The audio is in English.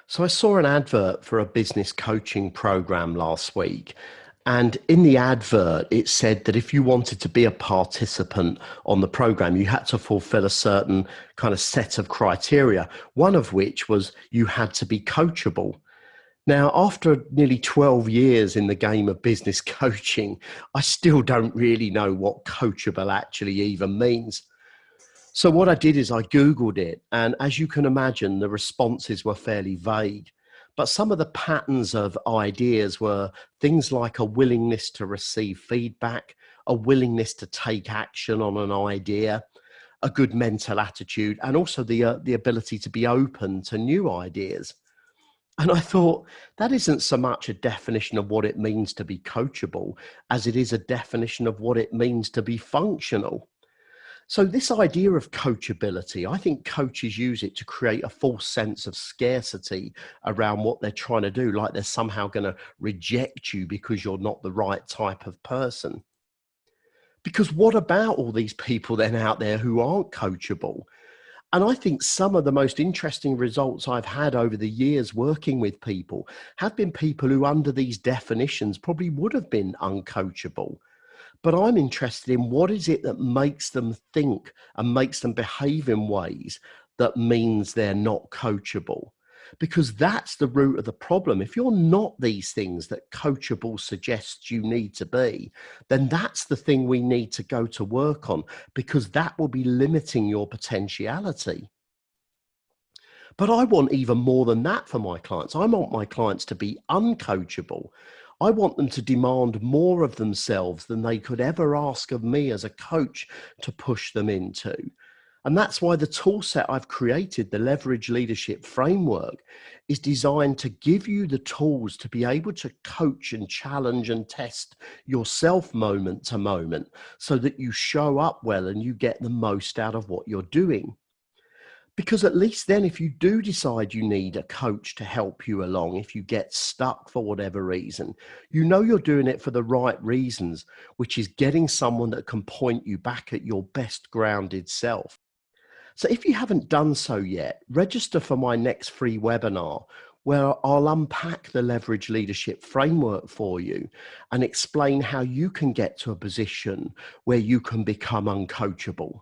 So I saw an advert for a business coaching program last week. And in the advert, it said that if you wanted to be a participant on the program, you had to fulfill a certain kind of set of criteria, one of which was you had to be coachable. Now, after nearly 12 years in the game of business coaching, I still don't really know what coachable actually even means. So what I did is I Googled it, and as you can imagine, the responses were fairly vague. But some of the patterns of ideas were things like a willingness to receive feedback, a willingness to take action on an idea, a good mental attitude, and also the ability to be open to new ideas. And I thought that isn't so much a definition of what it means to be coachable as it is a definition of what it means to be functional. So this idea of coachability, I think coaches use it to create a false sense of scarcity around what they're trying to do, like they're somehow going to reject you because you're not the right type of person. Because what about all these people then out there who aren't coachable? And I think some of the most interesting results I've had over the years working with people have been people who under these definitions probably would have been uncoachable. But I'm interested in what is it that makes them think and makes them behave in ways that means they're not coachable. Because that's the root of the problem. If you're not these things that coachable suggests you need to be, then that's the thing we need to go to work on, because that will be limiting your potentiality. But I want even more than that for my clients. I want my clients to be uncoachable. I want them to demand more of themselves than they could ever ask of me as a coach to push them into. And that's why the tool set I've created, the Leverage Leadership Framework, is designed to give you the tools to be able to coach and challenge and test yourself moment to moment so that you show up well and you get the most out of what you're doing. Because at least then, if you do decide you need a coach to help you along, if you get stuck for whatever reason, you know you're doing it for the right reasons, which is getting someone that can point you back at your best grounded self. So if you haven't done so yet, register for my next free webinar where I'll unpack the Leverage Leadership Framework for you and explain how you can get to a position where you can become uncoachable.